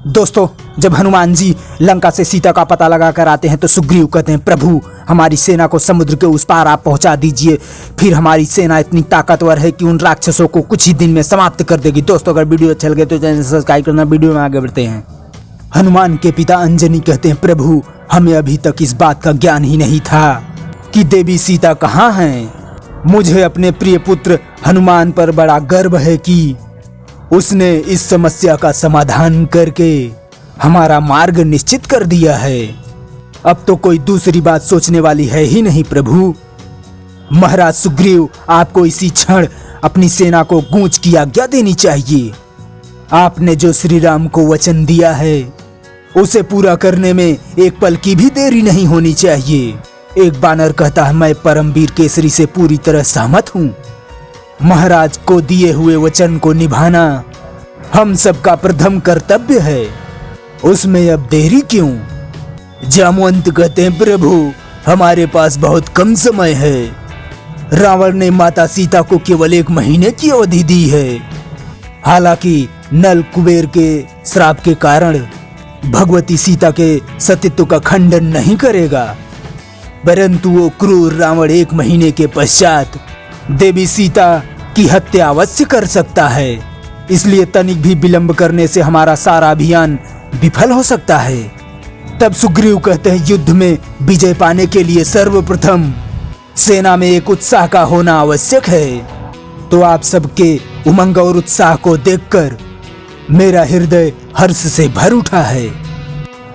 दोस्तों, जब हनुमान जी लंका से सीता का पता लगा कर आते हैं तो सुग्रीव कहते हैं, प्रभु हमारी सेना को समुद्र के उस पार आप पहुंचा दीजिए, फिर हमारी सेना इतनी ताकतवर है कि उन राक्षसों को कुछ ही दिन में समाप्त कर देगी। दोस्तों, अगर वीडियो अच्छा लगे तो चैनल सब्सक्राइब करना। वीडियो में आगे बढ़ते हैं। हनुमान के पिता अंजनी कहते हैं, प्रभु हमें अभी तक इस बात का ज्ञान ही नहीं था कि देवी सीता कहाँ हैं। मुझे अपने प्रिय पुत्र हनुमान पर बड़ा गर्व है कि उसने इस समस्या का समाधान करके हमारा मार्ग निश्चित कर दिया है। अब तो कोई दूसरी बात सोचने वाली है ही नहीं। प्रभु महाराज सुग्रीव, आपको इसी क्षण अपनी सेना को गूंज की आज्ञा देनी चाहिए। आपने जो श्री राम को वचन दिया है उसे पूरा करने में एक पल की भी देरी नहीं होनी चाहिए। एक बानर कहता है, मैं परमवीर केसरी से पूरी तरह सहमत हूँ। महाराज को दिए हुए वचन को निभाना हम सबका प्रथम कर्तव्य है, उसमें अब देरी क्यों। जामवंत कहते हैं, प्रभु हमारे पास बहुत कम समय है। रावण ने माता सीता को केवल 1 महीने की अवधि दी है। हालांकि नल कुबेर के श्राप के कारण भगवती सीता के सतीत्व का खंडन नहीं करेगा, परंतु वो क्रूर रावण 1 महीने के पश्चात देवी सीता की हत्या अवश्य कर सकता है। इसलिए तनिक भी विलंब करने से हमारा सारा अभियान विफल हो सकता है। तब सुग्रीव कहते हैं, युद्ध में विजय पाने के लिए सर्वप्रथम सेना में एक उत्साह का होना आवश्यक है। तो आप सबके उमंग और उत्साह को देखकर मेरा हृदय हर्ष से भर उठा है।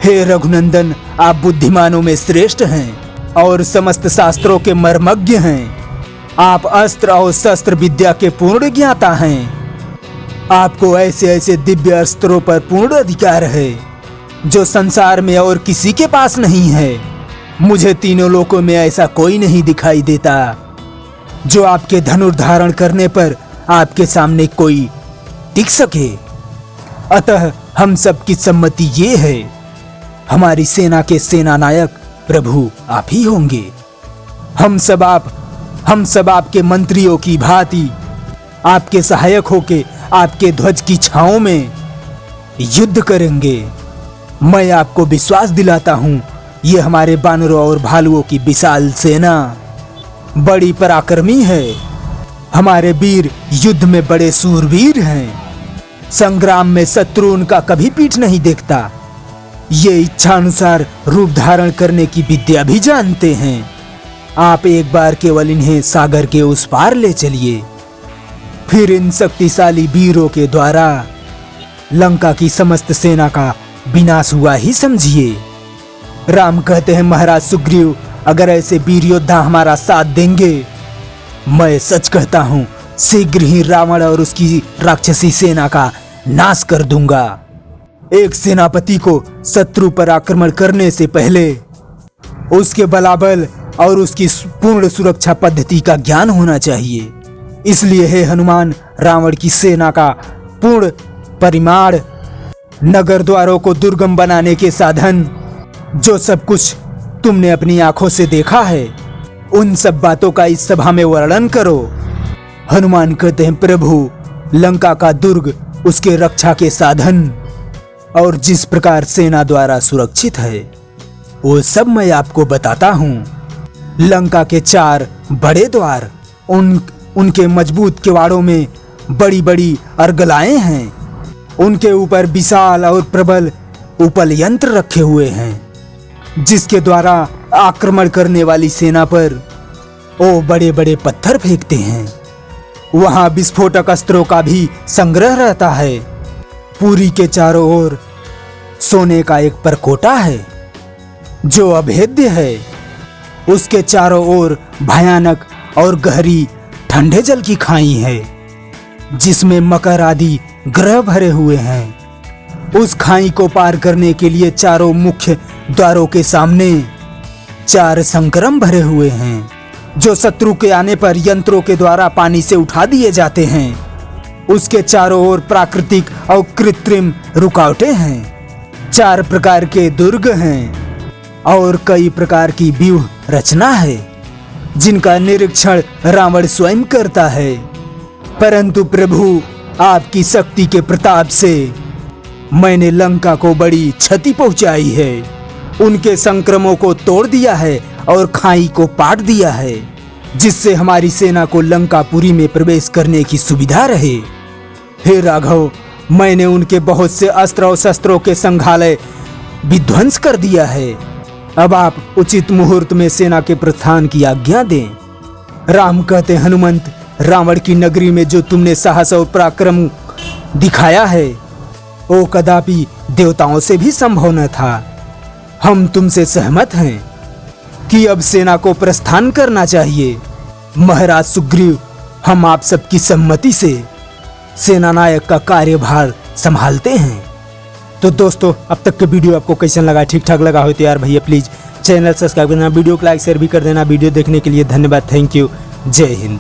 हे रघुनंदन, आप बुद्धिमानों में श्रेष्ठ हैं और समस्त शास्त्रों के मर्मज्ञ हैं। आप अस्त्र और शस्त्र विद्या के पूर्ण ज्ञाता हैं। आपको ऐसे ऐसे दिव्य अस्त्रों पर पूर्ण अधिकार है जो संसार में और किसी के पास नहीं है। मुझे तीनों लोकों में ऐसा कोई नहीं दिखाई देता जो आपके धनुष धारण करने पर आपके सामने कोई टिक सके। अतः हम सबकी सम्मति ये है, हमारी सेना के सेनानायक प्रभु आप ही होंगे। हम सब आपके मंत्रियों की भांति आपके सहायक होके आपके ध्वज की छांव में युद्ध करेंगे। मैं आपको विश्वास दिलाता हूँ, ये हमारे बानरों और भालुओं की विशाल सेना बड़ी पराक्रमी है। हमारे वीर युद्ध में बड़े सूरवीर हैं। संग्राम में शत्रु उनका कभी पीठ नहीं देखता। ये इच्छानुसार रूप धारण करने की विद्या भी जानते हैं। आप एक बार केवल इन्हें सागर के उस पार ले चलिए, फिर इन शक्तिशाली वीरों के द्वारा लंका की समस्त सेना का विनाश हुआ ही समझिए। राम कहते हैं, महाराज सुग्रीव, अगर ऐसे वीर योद्धा हमारा साथ देंगे, मैं सच कहता हूँ शीघ्र ही रावण और उसकी राक्षसी सेना का नाश कर दूंगा। एक सेनापति को शत्रु पर आक्रमण करने से पहले उसके बलाबल और उसकी पूर्ण सुरक्षा पद्धति का ज्ञान होना चाहिए। इसलिए हे हनुमान, रावण की सेना का पूर्ण परिमाण, नगर द्वारों को दुर्गम बनाने के साधन, जो सब कुछ तुमने अपनी आंखों से देखा है, उन सब बातों का इस सभा में वर्णन करो। हनुमान कहते हैं, प्रभु लंका का दुर्ग, उसके रक्षा के साधन और जिस प्रकार सेना द्वारा सुरक्षित है वो सब मैं आपको बताता हूँ। लंका के 4 बड़े द्वार, उनके मजबूत किवाड़ों में बड़ी बड़ी अर्गलाएं हैं। उनके ऊपर विशाल और प्रबल उपल यंत्र रखे हुए हैं, जिसके द्वारा आक्रमण करने वाली सेना पर वो बड़े बड़े पत्थर फेंकते हैं। वहां विस्फोटक अस्त्रों का भी संग्रह रहता है। पुरी के चारों ओर सोने का एक परकोटा है जो अभेद्य है। उसके चारों ओर भयानक और गहरी ठंडे जल की खाई है, जिसमें मकर आदि ग्रह भरे हुए हैं। उस खाई को पार करने के लिए चारों मुख्य द्वारों के सामने 4 संक्रम भरे हुए हैं, जो शत्रु के आने पर यंत्रों के द्वारा पानी से उठा दिए जाते हैं। उसके चारों ओर प्राकृतिक और कृत्रिम रुकावटें हैं। 4 प्रकार के दुर्ग हैं और कई प्रकार की व्यूह रचना है, जिनका निरीक्षण रावण स्वयं करता है। परंतु प्रभु आपकी शक्ति के प्रताप से मैंने लंका को बड़ी क्षति पहुंचाई है। उनके संक्रमणों को तोड़ दिया है और खाई को पाट दिया है, जिससे हमारी सेना को लंकापुरी में प्रवेश करने की सुविधा रहे। हे राघव, मैंने उनके बहुत से अस्त्र और शस्त्रों के संग्रहालय विध्वंस कर दिया है। अब आप उचित मुहूर्त में सेना के प्रस्थान की आज्ञा दें। राम कहते, हनुमंत, रावण की नगरी में जो तुमने साहस और पराक्रम दिखाया है वो कदापि देवताओं से भी संभव न था। हम तुमसे सहमत हैं कि अब सेना को प्रस्थान करना चाहिए। महाराज सुग्रीव, हम आप सबकी सम्मति से सेनानायक का कार्यभार संभालते हैं। तो दोस्तों, अब तक के वीडियो आपको कैसा लगा? ठीक ठाक लगा हो तो यार भैया प्लीज चैनल सब्सक्राइब करना, वीडियो को लाइक शेयर भी कर देना। वीडियो देखने के लिए धन्यवाद। Thank you. जय हिंद।